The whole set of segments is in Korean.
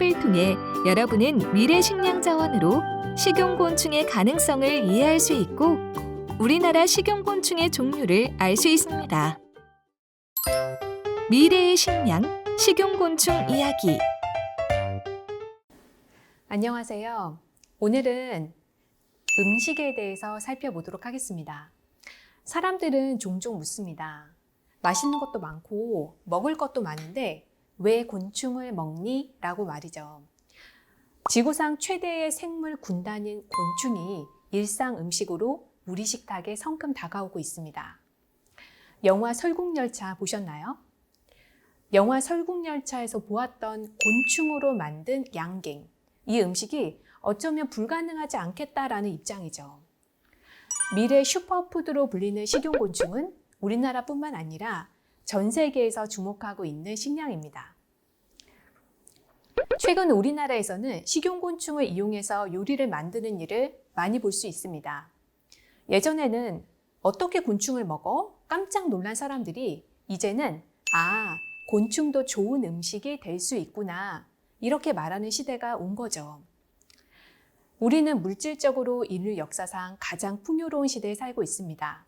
수업을 통해 여러분은 미래 식량 자원으로 식용곤충의 가능성을 이해할 수 있고 우리나라 식용곤충의 종류를 알 수 있습니다. 미래의 식량, 식용곤충 이야기. 안녕하세요. 오늘은 음식에 대해서 살펴보도록 하겠습니다. 사람들은 종종 묻습니다. 맛있는 것도 많고 먹을 것도 많은데 왜 곤충을 먹니? 라고 말이죠. 지구상 최대의 생물 군단인 곤충이 일상 음식으로 우리 식탁에 성큼 다가오고 있습니다. 영화 설국열차 보셨나요? 영화 설국열차에서 보았던 곤충으로 만든 양갱. 이 음식이 어쩌면 불가능하지 않겠다라는 입장이죠. 미래 슈퍼푸드로 불리는 식용곤충은 우리나라뿐만 아니라 전 세계에서 주목하고 있는 식량입니다. 최근 우리나라에서는 식용곤충을 이용해서 요리를 만드는 일을 많이 볼 수 있습니다. 예전에는 어떻게 곤충을 먹어? 깜짝 놀란 사람들이 이제는 곤충도 좋은 음식이 될 수 있구나 이렇게 말하는 시대가 온 거죠. 우리는 물질적으로 인류 역사상 가장 풍요로운 시대에 살고 있습니다.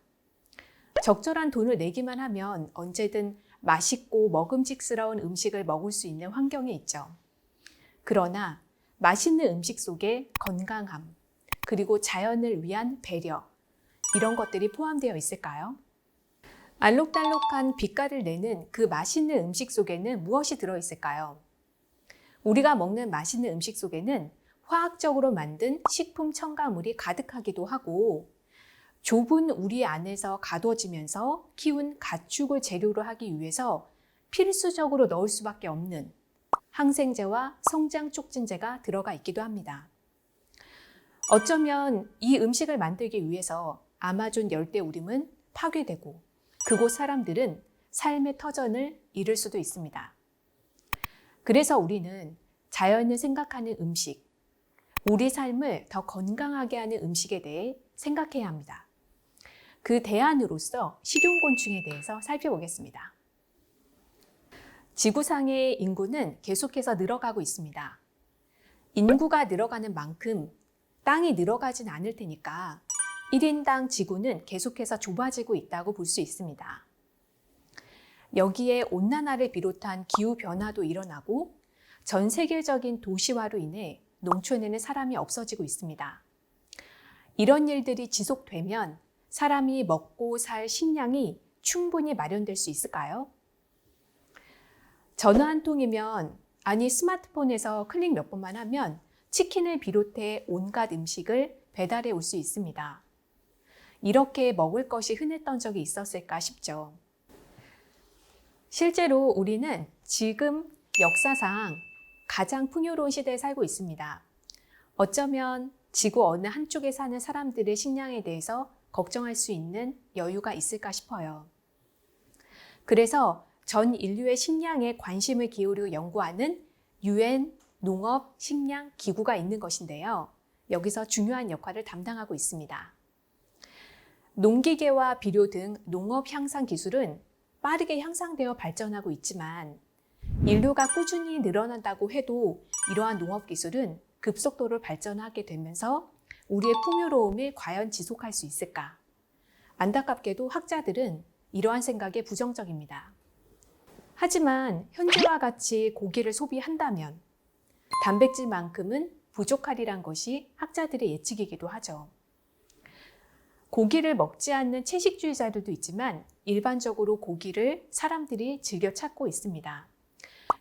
적절한 돈을 내기만 하면 언제든 맛있고 먹음직스러운 음식을 먹을 수 있는 환경에 있죠. 그러나 맛있는 음식 속에 건강함, 그리고 자연을 위한 배려, 이런 것들이 포함되어 있을까요? 알록달록한 빛깔을 내는 그 맛있는 음식 속에는 무엇이 들어있을까요? 우리가 먹는 맛있는 음식 속에는 화학적으로 만든 식품 첨가물이 가득하기도 하고 좁은 우리 안에서 가둬지면서 키운 가축을 재료로 하기 위해서 필수적으로 넣을 수밖에 없는 항생제와 성장 촉진제가 들어가 있기도 합니다. 어쩌면 이 음식을 만들기 위해서 아마존 열대우림은 파괴되고 그곳 사람들은 삶의 터전을 잃을 수도 있습니다. 그래서 우리는 자연을 생각하는 음식, 우리 삶을 더 건강하게 하는 음식에 대해 생각해야 합니다. 그 대안으로서 식용곤충에 대해서 살펴보겠습니다. 지구상의 인구는 계속해서 늘어가고 있습니다. 인구가 늘어가는 만큼 땅이 늘어가진 않을 테니까 1인당 지구는 계속해서 좁아지고 있다고 볼 수 있습니다. 여기에 온난화를 비롯한 기후변화도 일어나고 전 세계적인 도시화로 인해 농촌에는 사람이 없어지고 있습니다. 이런 일들이 지속되면 사람이 먹고 살 식량이 충분히 마련될 수 있을까요? 전화 한 통이면, 스마트폰에서 클릭 몇 번만 하면 치킨을 비롯해 온갖 음식을 배달해 올 수 있습니다. 이렇게 먹을 것이 흔했던 적이 있었을까 싶죠. 실제로 우리는 지금 역사상 가장 풍요로운 시대에 살고 있습니다. 어쩌면 지구 어느 한쪽에 사는 사람들의 식량에 대해서 걱정할 수 있는 여유가 있을까 싶어요. 그래서 전 인류의 식량에 관심을 기울여 연구하는 UN 농업 식량 기구가 있는 것인데요. 여기서 중요한 역할을 담당하고 있습니다. 농기계와 비료 등 농업 향상 기술은 빠르게 향상되어 발전하고 있지만 인류가 꾸준히 늘어난다고 해도 이러한 농업 기술은 급속도로 발전하게 되면서 우리의 풍요로움을 과연 지속할 수 있을까? 안타깝게도 학자들은 이러한 생각에 부정적입니다. 하지만 현재와 같이 고기를 소비한다면 단백질만큼은 부족하리란 것이 학자들의 예측이기도 하죠. 고기를 먹지 않는 채식주의자들도 있지만 일반적으로 고기를 사람들이 즐겨 찾고 있습니다.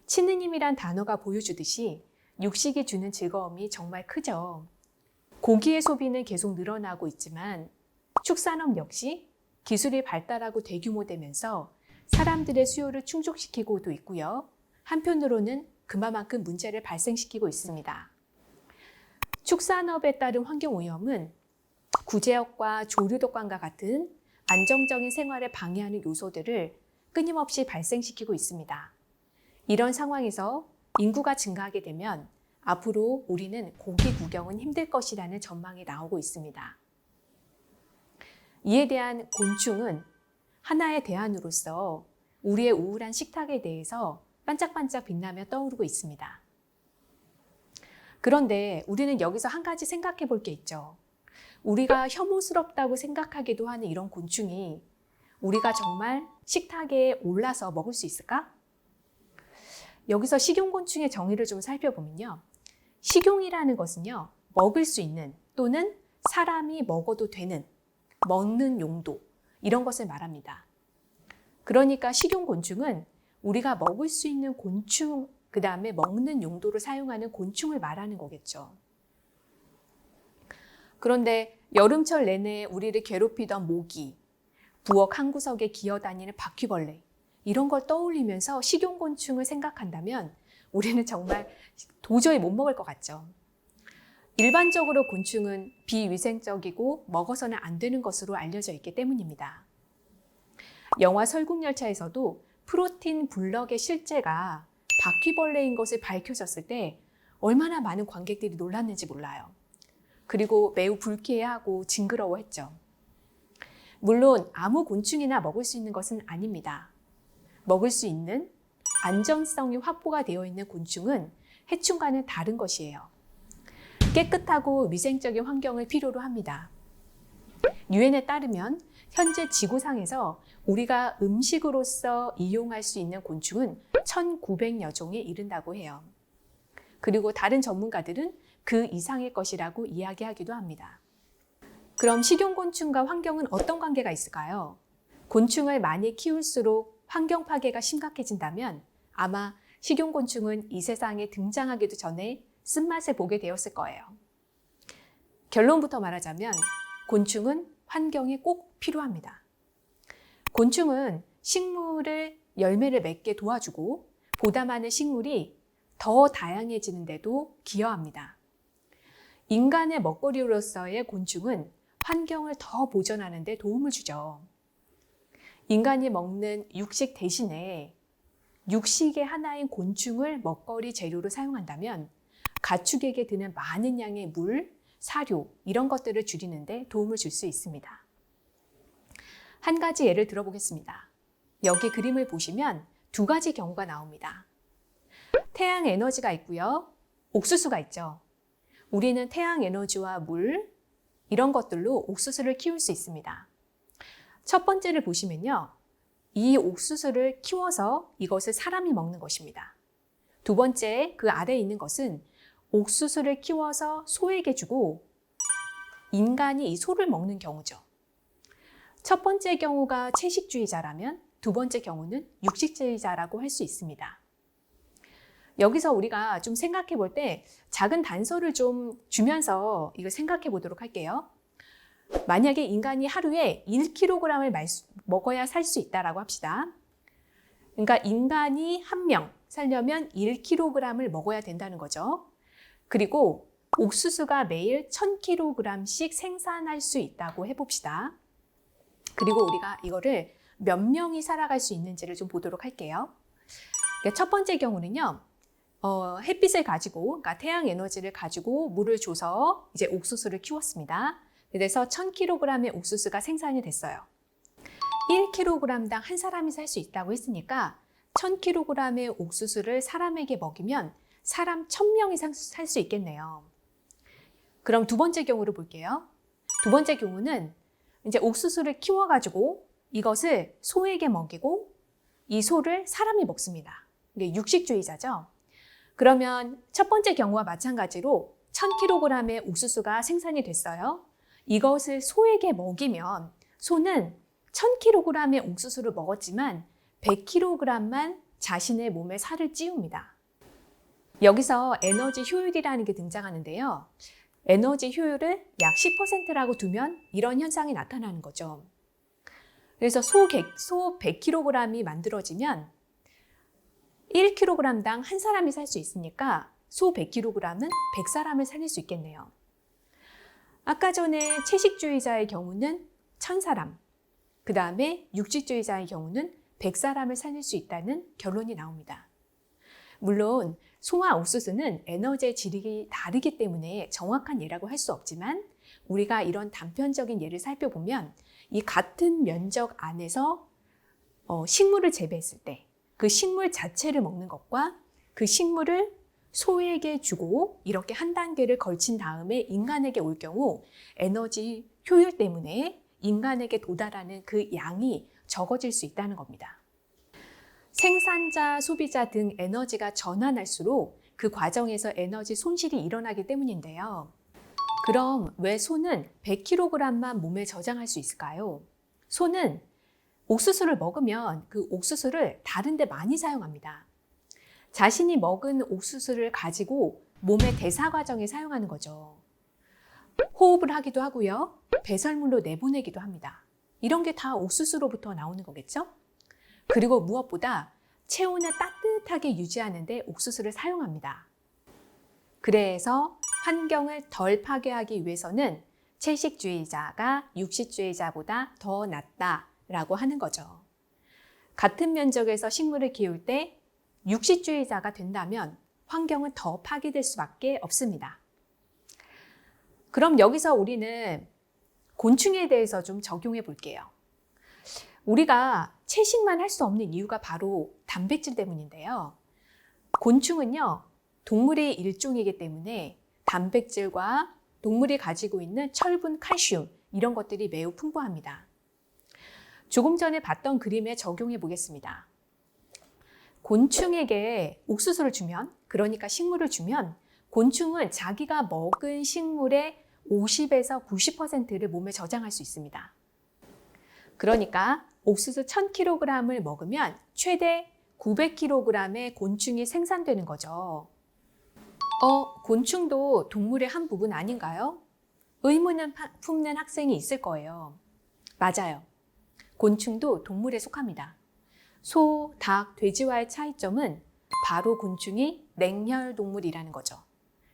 치느님이란 단어가 보여주듯이 육식이 주는 즐거움이 정말 크죠. 고기의 소비는 계속 늘어나고 있지만 축산업 역시 기술이 발달하고 대규모되면서 사람들의 수요를 충족시키고도 있고요. 한편으로는 그만큼 문제를 발생시키고 있습니다. 축산업에 따른 환경오염은 구제역과 조류독감과 같은 안정적인 생활을 방해하는 요소들을 끊임없이 발생시키고 있습니다. 이런 상황에서 인구가 증가하게 되면 앞으로 우리는 고기 구경은 힘들 것이라는 전망이 나오고 있습니다. 이에 대한 곤충은 하나의 대안으로서 우리의 우울한 식탁에 대해서 반짝반짝 빛나며 떠오르고 있습니다. 그런데 우리는 여기서 한 가지 생각해 볼 게 있죠. 우리가 혐오스럽다고 생각하기도 하는 이런 곤충이 우리가 정말 식탁에 올라서 먹을 수 있을까? 여기서 식용곤충의 정의를 좀 살펴보면요. 식용이라는 것은요, 먹을 수 있는 또는 사람이 먹어도 되는, 먹는 용도, 이런 것을 말합니다. 그러니까 식용곤충은 우리가 먹을 수 있는 곤충, 그 다음에 먹는 용도로 사용하는 곤충을 말하는 거겠죠. 그런데 여름철 내내 우리를 괴롭히던 모기, 부엌 한 구석에 기어다니는 바퀴벌레, 이런 걸 떠올리면서 식용곤충을 생각한다면 우리는 정말 도저히 못 먹을 것 같죠. 일반적으로 곤충은 비위생적이고 먹어서는 안 되는 것으로 알려져 있기 때문입니다. 영화 설국열차에서도 프로틴 블럭의 실제가 바퀴벌레인 것을 밝혀졌을 때 얼마나 많은 관객들이 놀랐는지 몰라요. 그리고 매우 불쾌해하고 징그러워했죠. 물론 아무 곤충이나 먹을 수 있는 것은 아닙니다. 먹을 수 있는 안전성이 확보가 되어 있는 곤충은 해충과는 다른 것이에요. 깨끗하고 위생적인 환경을 필요로 합니다. 유엔에 따르면 현재 지구상에서 우리가 음식으로서 이용할 수 있는 곤충은 1900여 종에 이른다고 해요. 그리고 다른 전문가들은 그 이상일 것이라고 이야기하기도 합니다. 그럼 식용곤충과 환경은 어떤 관계가 있을까요? 곤충을 많이 키울수록 환경 파괴가 심각해진다면 아마 식용곤충은 이 세상에 등장하기도 전에 쓴맛을 보게 되었을 거예요. 결론부터 말하자면 곤충은 환경에 꼭 필요합니다. 곤충은 식물을 열매를 맺게 도와주고 보다 많은 식물이 더 다양해지는데도 기여합니다. 인간의 먹거리로서의 곤충은 환경을 더 보존하는 데 도움을 주죠. 인간이 먹는 육식 대신에 육식의 하나인 곤충을 먹거리 재료로 사용한다면 가축에게 드는 많은 양의 물, 사료 이런 것들을 줄이는 데 도움을 줄 수 있습니다. 한 가지 예를 들어보겠습니다. 여기 그림을 보시면 두 가지 경우가 나옵니다. 태양 에너지가 있고요. 옥수수가 있죠. 우리는 태양 에너지와 물 이런 것들로 옥수수를 키울 수 있습니다. 첫 번째를 보시면요. 이 옥수수를 키워서 이것을 사람이 먹는 것입니다. 두 번째 그 아래에 있는 것은 옥수수를 키워서 소에게 주고 인간이 이 소를 먹는 경우죠. 첫 번째 경우가 채식주의자라면 두 번째 경우는 육식주의자라고 할 수 있습니다. 여기서 우리가 좀 생각해 볼 때 작은 단서를 좀 주면서 이걸 생각해 보도록 할게요. 만약에 인간이 하루에 1kg을 먹어야 살 수 있다라고 합시다. 그러니까 인간이 한 명 살려면 1kg을 먹어야 된다는 거죠. 그리고 옥수수가 매일 1000kg씩 생산할 수 있다고 해봅시다. 그리고 우리가 이거를 몇 명이 살아갈 수 있는지를 좀 보도록 할게요. 첫 번째 경우는요. 햇빛을 가지고, 그러니까 태양 에너지를 가지고 물을 줘서 이제 옥수수를 키웠습니다. 그래서 1000kg의 옥수수가 생산이 됐어요. 1kg당 한 사람이 살 수 있다고 했으니까 1000kg의 옥수수를 사람에게 먹이면 사람 1000명이 살 수 있겠네요. 그럼 두 번째 경우를 볼게요. 두 번째 경우는 이제 옥수수를 키워가지고 이것을 소에게 먹이고 이 소를 사람이 먹습니다. 이게 육식주의자죠. 그러면 첫 번째 경우와 마찬가지로 1000kg의 옥수수가 생산이 됐어요. 이것을 소에게 먹이면 소는 1000kg의 옥수수를 먹었지만 100kg만 자신의 몸에 살을 찌웁니다. 여기서 에너지 효율이라는 게 등장하는데요. 에너지 효율을 약 10%라고 두면 이런 현상이 나타나는 거죠. 그래서 소 100kg이 만들어지면 1kg당 한 사람이 살 수 있으니까 소 100kg은 100사람을 살릴 수 있겠네요. 아까 전에 채식주의자의 경우는 1000사람, 그 다음에 육식주의자의 경우는 100사람을 살릴 수 있다는 결론이 나옵니다. 물론 소와 옥수수는 에너지의 질이 다르기 때문에 정확한 예라고 할 수 없지만 우리가 이런 단편적인 예를 살펴보면 이 같은 면적 안에서 식물을 재배했을 때 그 식물 자체를 먹는 것과 그 식물을 소에게 주고 이렇게 한 단계를 걸친 다음에 인간에게 올 경우 에너지 효율 때문에 인간에게 도달하는 그 양이 적어질 수 있다는 겁니다. 생산자, 소비자 등 에너지가 전환할수록 그 과정에서 에너지 손실이 일어나기 때문인데요. 그럼 왜 소는 100kg만 몸에 저장할 수 있을까요? 소는 옥수수를 먹으면 그 옥수수를 다른 데 많이 사용합니다. 자신이 먹은 옥수수를 가지고 몸의 대사 과정에 사용하는 거죠. 호흡을 하기도 하고요. 배설물로 내보내기도 합니다. 이런 게 다 옥수수로부터 나오는 거겠죠? 그리고 무엇보다 체온을 따뜻하게 유지하는 데 옥수수를 사용합니다. 그래서 환경을 덜 파괴하기 위해서는 채식주의자가 육식주의자보다 더 낫다라고 하는 거죠. 같은 면적에서 식물을 키울 때 육식주의자가 된다면 환경은 더 파괴될 수밖에 없습니다. 그럼 여기서 우리는 곤충에 대해서 좀 적용해 볼게요. 우리가 채식만 할 수 없는 이유가 바로 단백질 때문인데요. 곤충은요, 동물의 일종이기 때문에 단백질과 동물이 가지고 있는 철분, 칼슘 이런 것들이 매우 풍부합니다. 조금 전에 봤던 그림에 적용해 보겠습니다. 곤충에게 옥수수를 주면, 그러니까 식물을 주면 곤충은 자기가 먹은 식물의 50에서 90%를 몸에 저장할 수 있습니다. 그러니까 옥수수 1000kg을 먹으면 최대 900kg의 곤충이 생산되는 거죠. 곤충도 동물의 한 부분 아닌가요? 의문을 품는 학생이 있을 거예요. 맞아요. 곤충도 동물에 속합니다. 소, 닭, 돼지와의 차이점은 바로 곤충이 냉혈 동물이라는 거죠.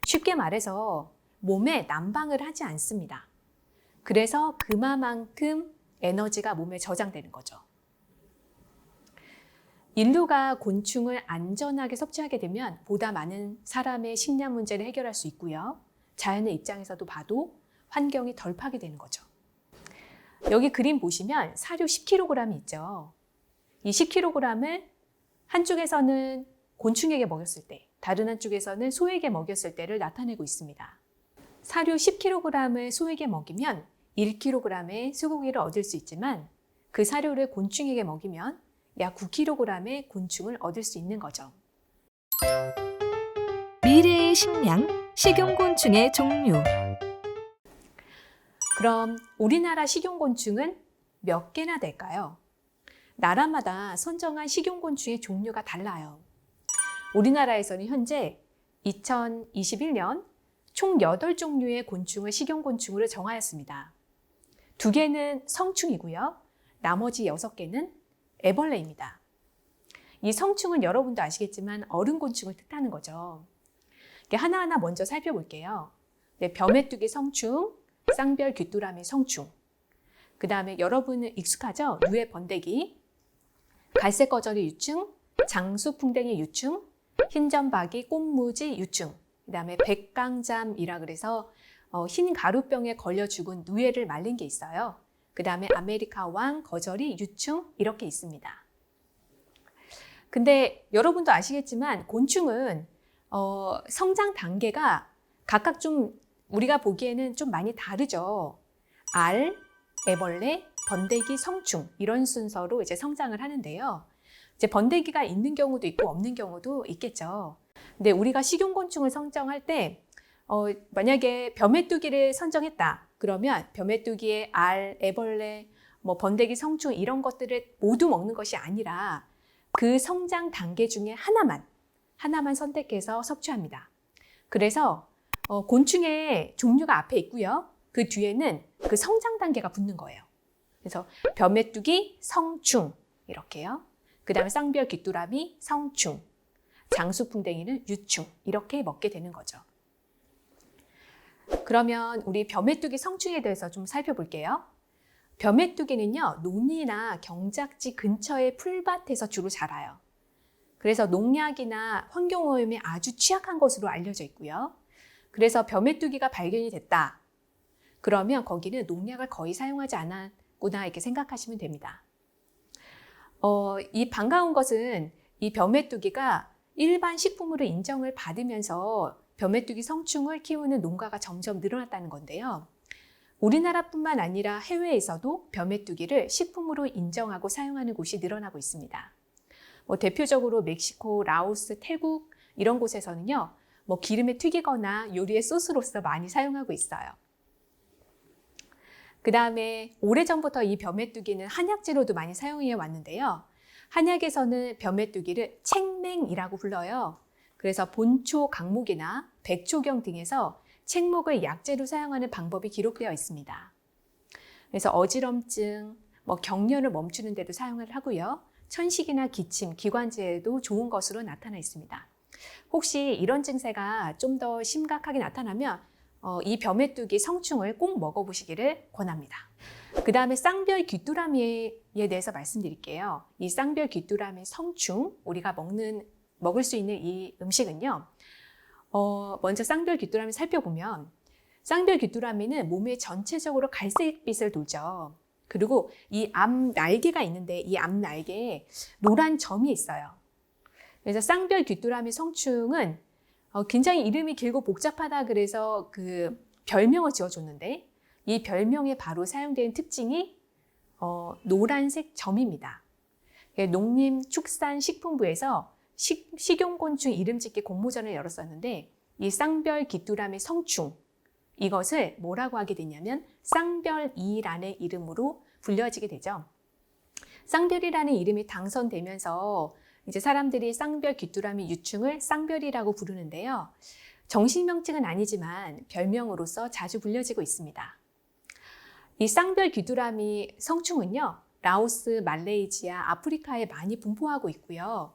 쉽게 말해서 몸에 난방을 하지 않습니다. 그래서 그만큼 에너지가 몸에 저장되는 거죠. 인류가 곤충을 안전하게 섭취하게 되면 보다 많은 사람의 식량 문제를 해결할 수 있고요. 자연의 입장에서도 봐도 환경이 덜 파괴되는 거죠. 여기 그림 보시면 사료 10kg이 있죠. 이 10kg을 한쪽에서는 곤충에게 먹였을 때, 다른 한쪽에서는 소에게 먹였을 때를 나타내고 있습니다. 사료 10kg을 소에게 먹이면 1kg의 쇠고기를 얻을 수 있지만 그 사료를 곤충에게 먹이면 약 9kg의 곤충을 얻을 수 있는 거죠. 미래의 식량, 식용곤충의 종류. 그럼 우리나라 식용곤충은 몇 개나 될까요? 나라마다 선정한 식용곤충의 종류가 달라요. 우리나라에서는 현재 2021년 총 8종류의 곤충을 식용곤충으로 정하였습니다. 2개는 성충이고요. 나머지 6개는 애벌레입니다. 이 성충은 여러분도 아시겠지만 어른곤충을 뜻하는 거죠. 하나하나 먼저 살펴볼게요. 벼메뚜기 성충, 쌍별 귀뚜라미 성충. 그 다음에 여러분은 익숙하죠? 누에 번데기, 갈색 거저리 유충, 장수풍뎅이 유충, 흰점박이 꽃무지 유충. 그 다음에 백강잠이라 그래서 흰 가루병에 걸려 죽은 누에를 말린 게 있어요. 그 다음에 아메리카 왕, 거저리, 유충 이렇게 있습니다. 근데 여러분도 아시겠지만 곤충은 성장 단계가 각각 좀 우리가 보기에는 좀 많이 다르죠. 알, 애벌레, 번데기, 성충 이런 순서로 이제 성장을 하는데요. 이제 번데기가 있는 경우도 있고 없는 경우도 있겠죠. 근데 우리가 식용곤충을 선정할 때 만약에 벼메뚜기를 선정했다. 그러면 벼메뚜기의 알, 애벌레, 번데기, 성충 이런 것들을 모두 먹는 것이 아니라 그 성장 단계 중에 하나만 선택해서 섭취합니다. 그래서 곤충의 종류가 앞에 있고요. 그 뒤에는 그 성장 단계가 붙는 거예요. 그래서 벼메뚜기, 성충 이렇게요. 그 다음에 쌍별 귀뚜라미, 성충, 장수풍뎅이는 유충 이렇게 먹게 되는 거죠. 그러면 우리 벼메뚜기 성충에 대해서 좀 살펴볼게요. 벼메뚜기는요, 논이나 경작지 근처의 풀밭에서 주로 자라요. 그래서 농약이나 환경오염에 아주 취약한 것으로 알려져 있고요. 그래서 벼메뚜기가 발견이 됐다. 그러면 거기는 농약을 거의 사용하지 않았구나 이렇게 생각하시면 됩니다. 이 반가운 것은 이 벼메뚜기가 일반 식품으로 인정을 받으면서 벼메뚜기 성충을 키우는 농가가 점점 늘어났다는 건데요. 우리나라뿐만 아니라 해외에서도 벼메뚜기를 식품으로 인정하고 사용하는 곳이 늘어나고 있습니다. 대표적으로 멕시코, 라오스, 태국 이런 곳에서는요, 기름에 튀기거나 요리의 소스로서 많이 사용하고 있어요. 그 다음에 오래전부터 이 벼메뚜기는 한약재로도 많이 사용해 왔는데요. 한약에서는 벼메뚜기를 책맹이라고 불러요. 그래서 본초 강목이나 백초경 등에서 책목을 약재로 사용하는 방법이 기록되어 있습니다. 그래서 어지럼증, 경련을 멈추는 데도 사용을 하고요. 천식이나 기침, 기관지에도 좋은 것으로 나타나 있습니다. 혹시 이런 증세가 좀 더 심각하게 나타나면 이 벼메뚜기 성충을 꼭 먹어보시기를 권합니다. 그 다음에 쌍별 귀뚜라미에 대해서 말씀드릴게요. 이 쌍별 귀뚜라미 성충, 우리가 먹을 수 있는 이 음식은요. 먼저 쌍별 귀뚜라미 살펴보면 쌍별 귀뚜라미는 몸에 전체적으로 갈색빛을 돌죠. 그리고 이 앞 날개가 있는데 이 앞 날개에 노란 점이 있어요. 그래서 쌍별 귀뚜라미 성충은 굉장히 이름이 길고 복잡하다 그래서 그 별명을 지어줬는데 이 별명에 바로 사용되는 특징이 노란색 점입니다. 농림축산식품부에서 식용곤충 이름짓기 공모전을 열었었는데 이 쌍별 귀뚜라미 성충 이것을 뭐라고 하게 되냐면 쌍별이라는 이름으로 불려지게 되죠. 쌍별이라는 이름이 당선되면서 이제 사람들이 쌍별 귀뚜라미 유충을 쌍별이라고 부르는데요. 정식명칭은 아니지만 별명으로서 자주 불려지고 있습니다. 이 쌍별 귀뚜라미 성충은요. 라오스, 말레이시아, 아프리카에 많이 분포하고 있고요.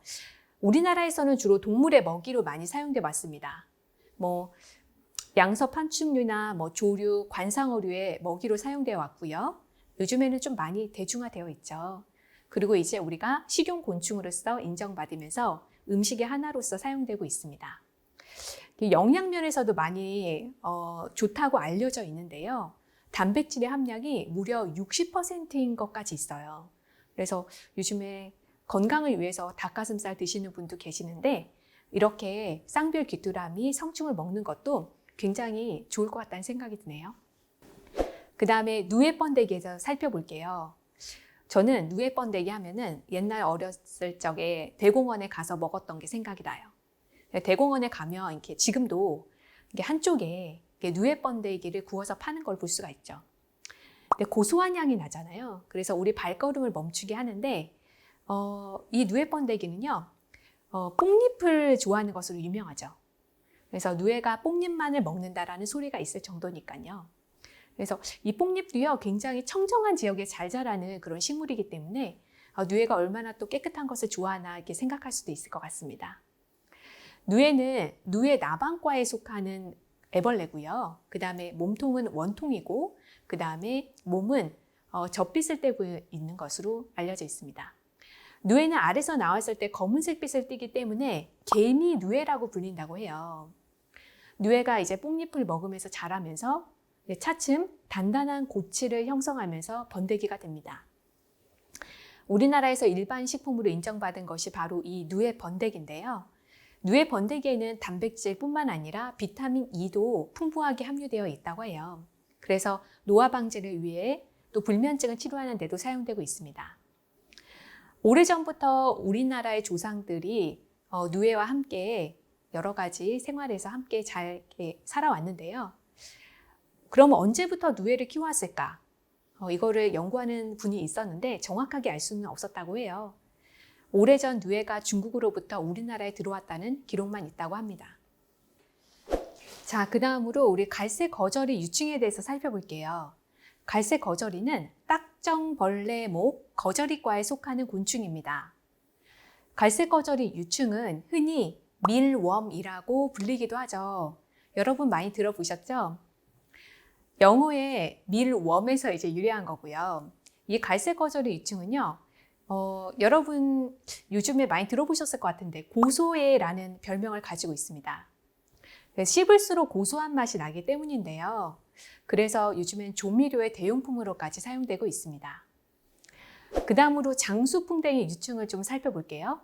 우리나라에서는 주로 동물의 먹이로 많이 사용돼 왔습니다. 양서 파충류나 조류, 관상어류의 먹이로 사용되어 왔고요. 요즘에는 좀 많이 대중화되어 있죠. 그리고 이제 우리가 식용곤충으로서 인정받으면서 음식의 하나로서 사용되고 있습니다. 영양면에서도 많이 좋다고 알려져 있는데요. 단백질의 함량이 무려 60%인 것까지 있어요. 그래서 요즘에 건강을 위해서 닭가슴살 드시는 분도 계시는데 이렇게 쌍별 귀뚜라미 성충을 먹는 것도 굉장히 좋을 것 같다는 생각이 드네요. 그 다음에 누에번데기에서 살펴볼게요. 저는 누에번데기 하면은 옛날 어렸을 적에 대공원에 가서 먹었던 게 생각이 나요. 대공원에 가면 이렇게 지금도 이렇게 한쪽에 누에번데기를 구워서 파는 걸 볼 수가 있죠. 근데 고소한 향이 나잖아요. 그래서 우리 발걸음을 멈추게 하는데 이 누에번데기는요. 뽕잎을 좋아하는 것으로 유명하죠. 그래서 누에가 뽕잎만을 먹는다라는 소리가 있을 정도니까요. 그래서 이 뽕잎도요. 굉장히 청정한 지역에 잘 자라는 그런 식물이기 때문에 누에가 얼마나 또 깨끗한 것을 좋아하나 이렇게 생각할 수도 있을 것 같습니다. 누에는 누에 나방과에 속하는 애벌레고요. 그 다음에 몸통은 원통이고 그 다음에 몸은 젖빛을 떼고 있는 것으로 알려져 있습니다. 누에는 알에서 나왔을 때 검은색 빛을 띠기 때문에 개미 누에라고 불린다고 해요. 누에가 이제 뽕잎을 먹으면서 자라면서 차츰 단단한 고치를 형성하면서 번데기가 됩니다. 우리나라에서 일반 식품으로 인정받은 것이 바로 이 누에 번데기인데요. 누에 번데기에는 단백질뿐만 아니라 비타민 E도 풍부하게 함유되어 있다고 해요. 그래서 노화 방지를 위해 또 불면증을 치료하는 데도 사용되고 있습니다. 오래전부터 우리나라의 조상들이 누에와 함께 여러 가지 생활에서 함께 잘 살아왔는데요. 그럼 언제부터 누에를 키워왔을까? 이거를 연구하는 분이 있었는데 정확하게 알 수는 없었다고 해요. 오래전 누에가 중국으로부터 우리나라에 들어왔다는 기록만 있다고 합니다. 자, 그 다음으로 우리 갈색 거저리 유충에 대해서 살펴볼게요. 갈색 거저리는 딱정벌레목 거저리과에 속하는 곤충입니다. 갈색 거저리 유충은 흔히 밀웜이라고 불리기도 하죠. 여러분 많이 들어보셨죠? 영어의 밀웜에서 이제 유래한 거고요. 이 갈색 거저리 유충은요, 여러분 요즘에 많이 들어보셨을 것 같은데 고소해라는 별명을 가지고 있습니다. 씹을수록 고소한 맛이 나기 때문인데요. 그래서 요즘엔 조미료의 대용품으로까지 사용되고 있습니다. 그 다음으로 장수풍뎅이 유충을 좀 살펴볼게요.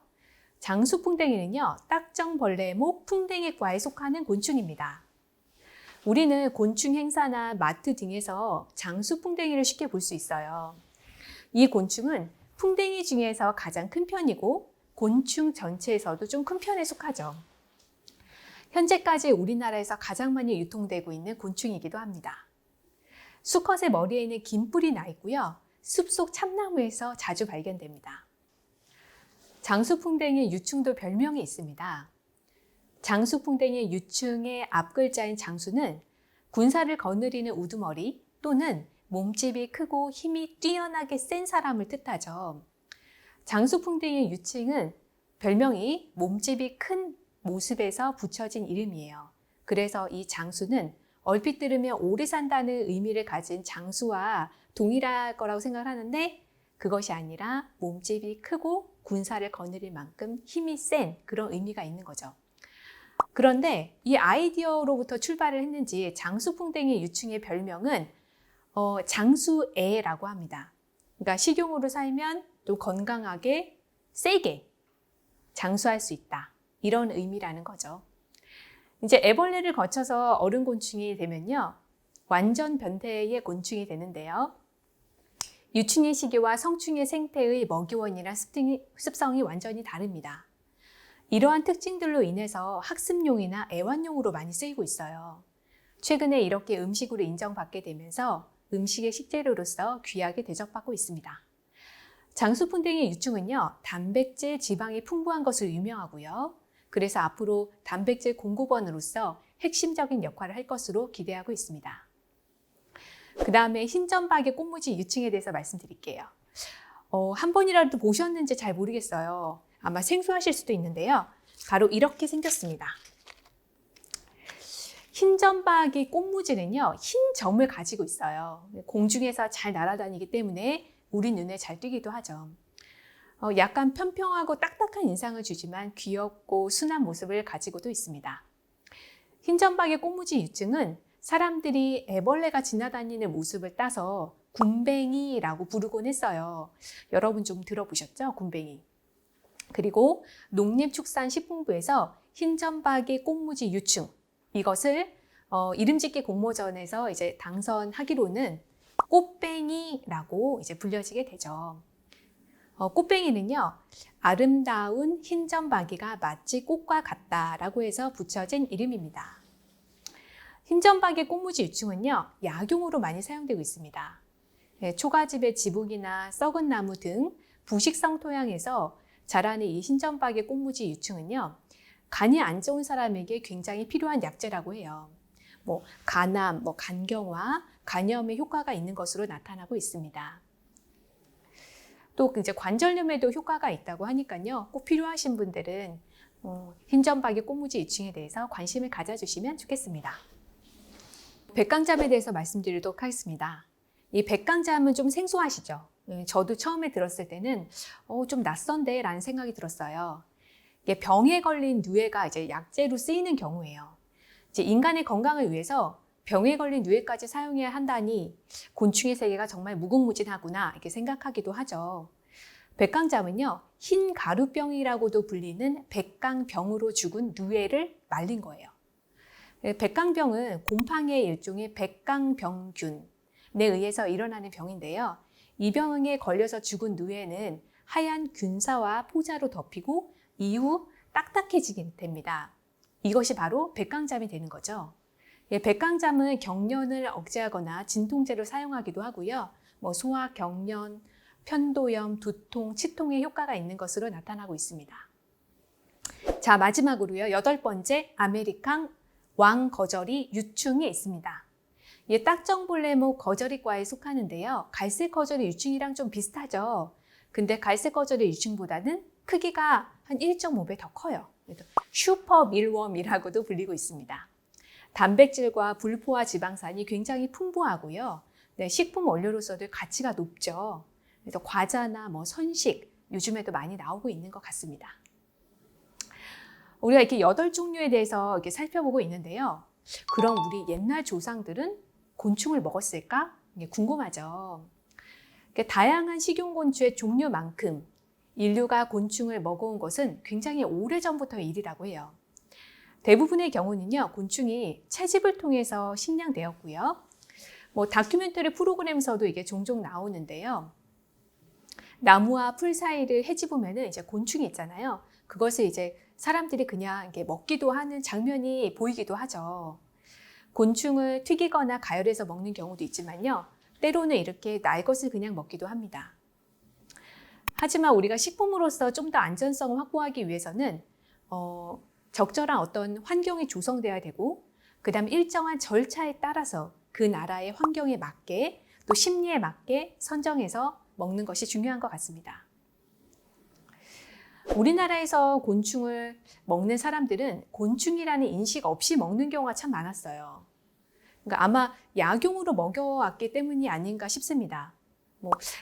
장수풍뎅이는요, 딱정벌레목 풍뎅이과에 속하는 곤충입니다. 우리는 곤충 행사나 마트 등에서 장수풍뎅이를 쉽게 볼 수 있어요. 이 곤충은 풍뎅이 중에서 가장 큰 편이고 곤충 전체에서도 좀 큰 편에 속하죠. 현재까지 우리나라에서 가장 많이 유통되고 있는 곤충이기도 합니다. 수컷의 머리에는 긴 뿔이 나 있고요. 숲속 참나무에서 자주 발견됩니다. 장수풍뎅이 유충도 별명이 있습니다. 장수풍뎅이 유충의 앞글자인 장수는 군사를 거느리는 우두머리 또는 몸집이 크고 힘이 뛰어나게 센 사람을 뜻하죠. 장수풍뎅이 유충은 별명이 몸집이 큰 모습에서 붙여진 이름이에요. 그래서 이 장수는 얼핏 들으면 오래 산다는 의미를 가진 장수와 동일할 거라고 생각하는데 그것이 아니라 몸집이 크고 군사를 거느릴 만큼 힘이 센 그런 의미가 있는 거죠. 그런데 이 아이디어로부터 출발을 했는지 장수풍뎅이 유충의 별명은 장수애라고 합니다. 그러니까 식용으로 살면 또 건강하게 세게 장수할 수 있다. 이런 의미라는 거죠. 이제 애벌레를 거쳐서 어른 곤충이 되면요. 완전 변태의 곤충이 되는데요. 유충의 시기와 성충의 생태의 먹이원이나 습성이 완전히 다릅니다. 이러한 특징들로 인해서 학습용이나 애완용으로 많이 쓰이고 있어요. 최근에 이렇게 음식으로 인정받게 되면서 음식의 식재료로서 귀하게 대접받고 있습니다. 장수풍뎅이 유충은요, 단백질, 지방이 풍부한 것으로 유명하고요. 그래서 앞으로 단백질 공급원으로서 핵심적인 역할을 할 것으로 기대하고 있습니다. 그 다음에 흰점박이 꽃무지 유충에 대해서 말씀드릴게요. 한 번이라도 보셨는지 잘 모르겠어요. 아마 생소하실 수도 있는데요. 바로 이렇게 생겼습니다. 흰점박이 꽃무지는요, 흰 점을 가지고 있어요. 공중에서 잘 날아다니기 때문에 우리 눈에 잘 띄기도 하죠. 약간 평평하고 딱딱한 인상을 주지만 귀엽고 순한 모습을 가지고도 있습니다. 흰점박이 꽃무지 유충은 사람들이 애벌레가 지나다니는 모습을 따서 군뱅이라고 부르곤 했어요. 여러분 좀 들어보셨죠? 군뱅이. 그리고 농림축산식품부에서 흰점박이 꽃무지 유충 이것을 이름짓기 공모전에서 이제 당선하기로는 꽃뱅이라고 이제 불려지게 되죠. 꽃뱅이는요, 아름다운 흰점박이가 마치 꽃과 같다라고 해서 붙여진 이름입니다. 흰점박이 꽃무지 유충은요, 약용으로 많이 사용되고 있습니다. 초가집의 지붕이나 썩은 나무 등 부식성 토양에서 자라는 이 흰점박이 꽃무지 유충은요, 간이 안 좋은 사람에게 굉장히 필요한 약재라고 해요. 간암, 간경화, 간염에 효과가 있는 것으로 나타나고 있습니다. 또 이제 관절염에도 효과가 있다고 하니까요. 꼭 필요하신 분들은 흰점박이 꽃무지 유충에 대해서 관심을 가져주시면 좋겠습니다. 백강잠에 대해서 말씀드리도록 하겠습니다. 이 백강잠은 좀 생소하시죠? 저도 처음에 들었을 때는 좀 낯선데 라는 생각이 들었어요. 이게 병에 걸린 누에가 이제 약재로 쓰이는 경우예요. 이제 인간의 건강을 위해서 병에 걸린 누에까지 사용해야 한다니 곤충의 세계가 정말 무궁무진하구나 이렇게 생각하기도 하죠. 백강잠은요, 흰 가루병이라고도 불리는 백강병으로 죽은 누에를 말린 거예요. 백강병은 곰팡이의 일종의 백강병균에 의해서 일어나는 병인데요. 이 병에 걸려서 죽은 누에는 하얀 균사와 포자로 덮이고 이후 딱딱해지게 됩니다. 이것이 바로 백강잠이 되는 거죠. 백강잠은 경련을 억제하거나 진통제로 사용하기도 하고요. 소화, 경련, 편도염, 두통, 치통에 효과가 있는 것으로 나타나고 있습니다. 자, 마지막으로요. 8번째 아메리칸 왕거저리 유충이 있습니다. 이 딱정벌레목 거저리과에 속하는데요. 갈색 거저리 유충이랑 좀 비슷하죠. 근데 갈색 거저리 유충보다는 크기가 한 1.5배 더 커요. 슈퍼 밀웜이라고도 불리고 있습니다. 단백질과 불포화 지방산이 굉장히 풍부하고요. 식품 원료로서도 가치가 높죠. 그래서 과자나 선식 요즘에도 많이 나오고 있는 것 같습니다. 우리가 이렇게 8종류에 대해서 이렇게 살펴보고 있는데요. 그럼 우리 옛날 조상들은 곤충을 먹었을까? 이게 궁금하죠. 다양한 식용곤충의 종류만큼 인류가 곤충을 먹어온 것은 굉장히 오래전부터의 일이라고 해요. 대부분의 경우는요, 곤충이 채집을 통해서 식량되었고요. 다큐멘터리 프로그램에서도 이게 종종 나오는데요. 나무와 풀 사이를 헤집으면은 이제 곤충이 있잖아요. 그것을 이제 사람들이 그냥 이렇게 먹기도 하는 장면이 보이기도 하죠. 곤충을 튀기거나 가열해서 먹는 경우도 있지만요. 때로는 이렇게 날 것을 그냥 먹기도 합니다. 하지만 우리가 식품으로서 좀 더 안전성을 확보하기 위해서는 적절한 어떤 환경이 조성되어야 되고, 그 다음 일정한 절차에 따라서 그 나라의 환경에 맞게 또 심리에 맞게 선정해서 먹는 것이 중요한 것 같습니다. 우리나라에서 곤충을 먹는 사람들은 곤충이라는 인식 없이 먹는 경우가 참 많았어요. 그러니까 아마 약용으로 먹여왔기 때문이 아닌가 싶습니다.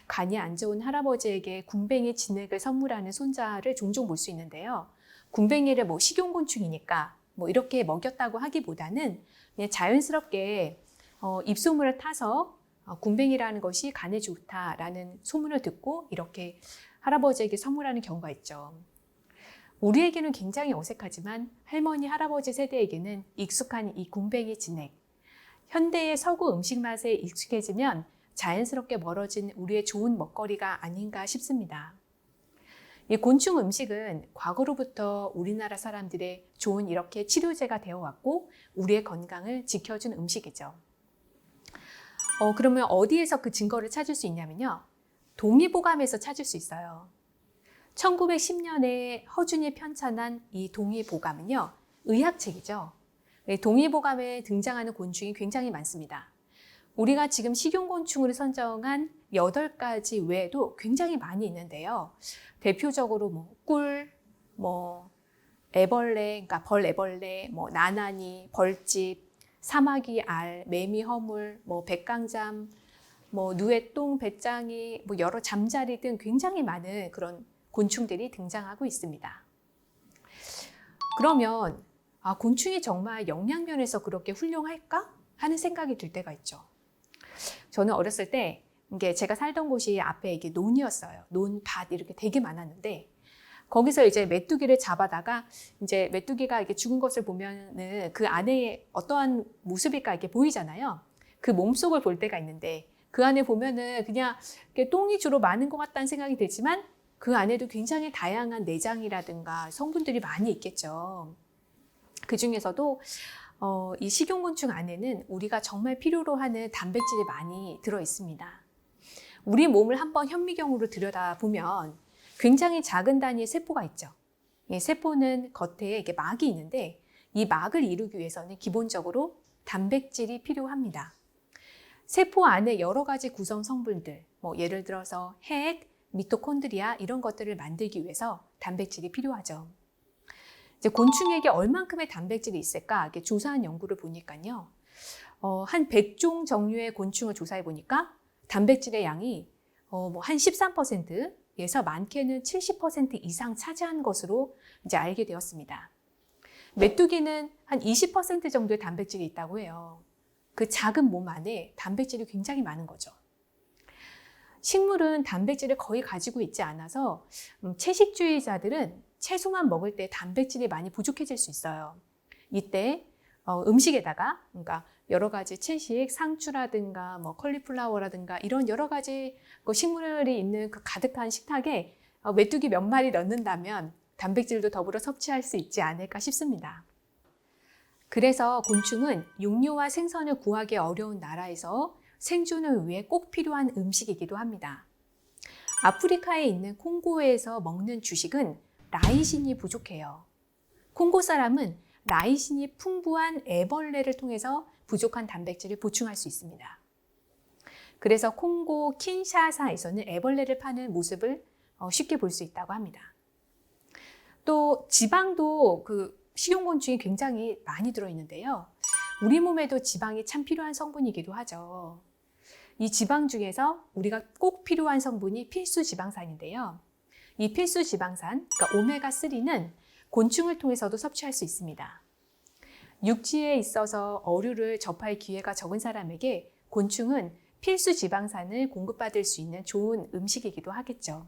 간이 안 좋은 할아버지에게 군뱅이 진액을 선물하는 손자를 종종 볼 수 있는데요. 군뱅이를 식용곤충이니까 이렇게 먹였다고 하기보다는 그냥 자연스럽게 입소문을 타서 군뱅이라는 것이 간에 좋다라는 소문을 듣고 이렇게 할아버지에게 선물하는 경우가 있죠. 우리에게는 굉장히 어색하지만 할머니, 할아버지 세대에게는 익숙한 이 군뱅이 진액. 현대의 서구 음식 맛에 익숙해지면 자연스럽게 멀어진 우리의 좋은 먹거리가 아닌가 싶습니다. 이 곤충 음식은 과거로부터 우리나라 사람들의 좋은 이렇게 치료제가 되어 왔고 우리의 건강을 지켜준 음식이죠. 그러면 어디에서 그 증거를 찾을 수 있냐면요. 동의보감에서 찾을 수 있어요. 1910년에 허준이 편찬한 이 동의보감은요. 의학책이죠. 동의보감에 등장하는 곤충이 굉장히 많습니다. 우리가 지금 식용곤충으로 선정한 8가지 외에도 굉장히 많이 있는데요. 대표적으로 꿀, 애벌레, 그러니까 벌애벌레, 나나니, 벌집, 사마귀 알, 매미 허물, 백강잠, 누에똥, 배짱이, 여러 잠자리 등 굉장히 많은 그런 곤충들이 등장하고 있습니다. 그러면 곤충이 정말 영양면에서 그렇게 훌륭할까 하는 생각이 들 때가 있죠. 저는 어렸을 때 이게 제가 살던 곳이 앞에 이게 논이었어요. 논밭 이렇게 되게 많았는데 거기서 이제 메뚜기를 잡아다가 이제 메뚜기가 이렇게 죽은 것을 보면은 그 안에 어떠한 모습일까 이렇게 보이잖아요. 그 몸속을 볼 때가 있는데 그 안에 보면은 그냥 이렇게 똥이 주로 많은 것 같다는 생각이 들지만 그 안에도 굉장히 다양한 내장이라든가 성분들이 많이 있겠죠. 그 중에서도 이 식용곤충 안에는 우리가 정말 필요로 하는 단백질이 많이 들어 있습니다. 우리 몸을 한번 현미경으로 들여다보면 굉장히 작은 단위의 세포가 있죠. 이 세포는 겉에 이게 막이 있는데 이 막을 이루기 위해서는 기본적으로 단백질이 필요합니다. 세포 안에 여러 가지 구성 성분들, 예를 들어서 핵, 미토콘드리아 이런 것들을 만들기 위해서 단백질이 필요하죠. 이제 곤충에게 얼만큼의 단백질이 있을까 이렇게 조사한 연구를 보니까요. 한 100종 종류의 곤충을 조사해 보니까 단백질의 양이 한 13%에서 많게는 70% 이상 차지한 것으로 이제 알게 되었습니다. 메뚜기는 한 20% 정도의 단백질이 있다고 해요. 그 작은 몸 안에 단백질이 굉장히 많은 거죠. 식물은 단백질을 거의 가지고 있지 않아서 채식주의자들은 채소만 먹을 때 단백질이 많이 부족해질 수 있어요. 이때 음식에다가 그러니까 여러 가지 채식, 상추라든가 컬리플라워라든가 이런 여러 가지 식물이 있는 그 가득한 식탁에 메뚜기 몇 마리 넣는다면 단백질도 더불어 섭취할 수 있지 않을까 싶습니다. 그래서 곤충은 육류와 생선을 구하기 어려운 나라에서 생존을 위해 꼭 필요한 음식이기도 합니다. 아프리카에 있는 콩고에서 먹는 주식은 라이신이 부족해요. 콩고 사람은 라이신이 풍부한 애벌레를 통해서 부족한 단백질을 보충할 수 있습니다. 그래서 콩고 킨샤사에서는 애벌레를 파는 모습을 쉽게 볼 수 있다고 합니다. 또 지방도 식용곤충이 굉장히 많이 들어있는데요. 우리 몸에도 지방이 참 필요한 성분이기도 하죠. 이 지방 중에서 우리가 꼭 필요한 성분이 필수 지방산인데요. 이 필수 지방산, 그러니까 오메가3는 곤충을 통해서도 섭취할 수 있습니다. 육지에 있어서 어류를 접할 기회가 적은 사람에게 곤충은 필수 지방산을 공급받을 수 있는 좋은 음식이기도 하겠죠.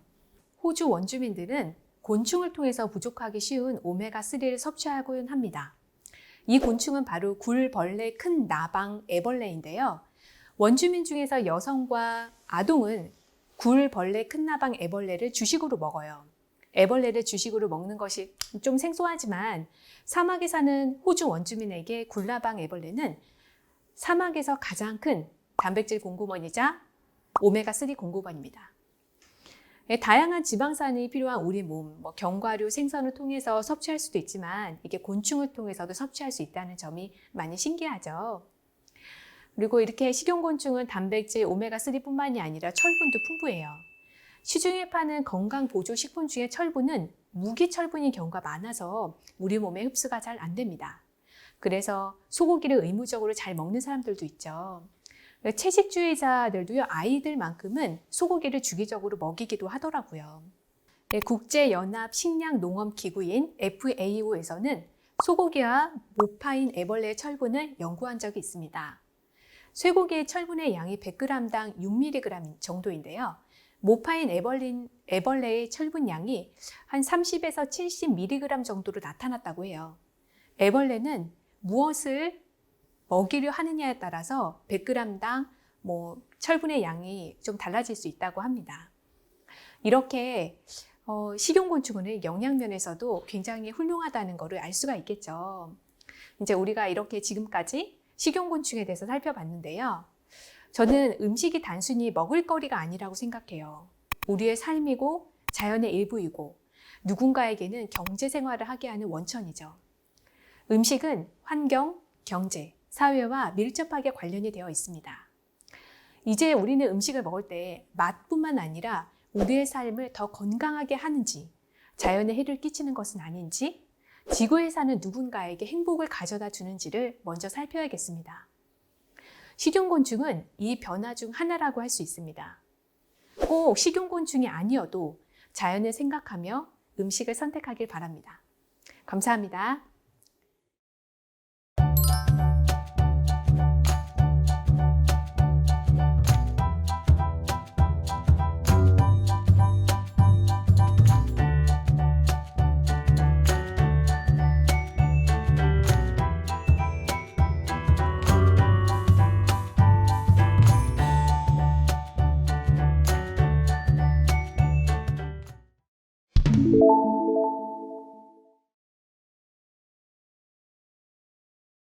호주 원주민들은 곤충을 통해서 부족하기 쉬운 오메가3를 섭취하곤 합니다. 이 곤충은 바로 굴, 벌레, 큰 나방, 애벌레인데요. 원주민 중에서 여성과 아동은 굴, 벌레, 큰 나방, 애벌레를 주식으로 먹어요. 애벌레를 주식으로 먹는 것이 좀 생소하지만 사막에 사는 호주 원주민에게 굴나방 애벌레는 사막에서 가장 큰 단백질 공급원이자 오메가3 공급원입니다. 다양한 지방산이 필요한 우리 몸, 견과류, 생선을 통해서 섭취할 수도 있지만 이게 곤충을 통해서도 섭취할 수 있다는 점이 많이 신기하죠. 그리고 이렇게 식용곤충은 단백질 오메가3뿐만이 아니라 철분도 풍부해요. 시중에 파는 건강보조식품 중에 철분은 무기철분인 경우가 많아서 우리 몸에 흡수가 잘 안 됩니다. 그래서 소고기를 의무적으로 잘 먹는 사람들도 있죠. 채식주의자들도요, 아이들만큼은 소고기를 주기적으로 먹이기도 하더라고요. 국제연합식량농업기구인 FAO에서는 소고기와 모파인 애벌레의 철분을 연구한 적이 있습니다. 쇠고기의 철분의 양이 100g당 6mg 정도인데요. 모파인 애벌레의 철분 양이 한 30에서 70mg 정도로 나타났다고 해요. 애벌레는 무엇을 먹이려 하느냐에 따라서 100g당 철분의 양이 좀 달라질 수 있다고 합니다. 이렇게 식용곤충은 영양면에서도 굉장히 훌륭하다는 것을 알 수가 있겠죠. 이제 우리가 이렇게 지금까지 식용곤충에 대해서 살펴봤는데요. 저는 음식이 단순히 먹을거리가 아니라고 생각해요. 우리의 삶이고 자연의 일부이고 누군가에게는 경제생활을 하게 하는 원천이죠. 음식은 환경, 경제, 사회와 밀접하게 관련이 되어 있습니다. 이제 우리는 음식을 먹을 때 맛뿐만 아니라 우리의 삶을 더 건강하게 하는지, 자연에 해를 끼치는 것은 아닌지, 지구에 사는 누군가에게 행복을 가져다 주는지를 먼저 살펴야겠습니다. 식용곤충은 이 변화 중 하나라고 할 수 있습니다. 꼭 식용곤충이 아니어도 자연을 생각하며 음식을 선택하길 바랍니다. 감사합니다.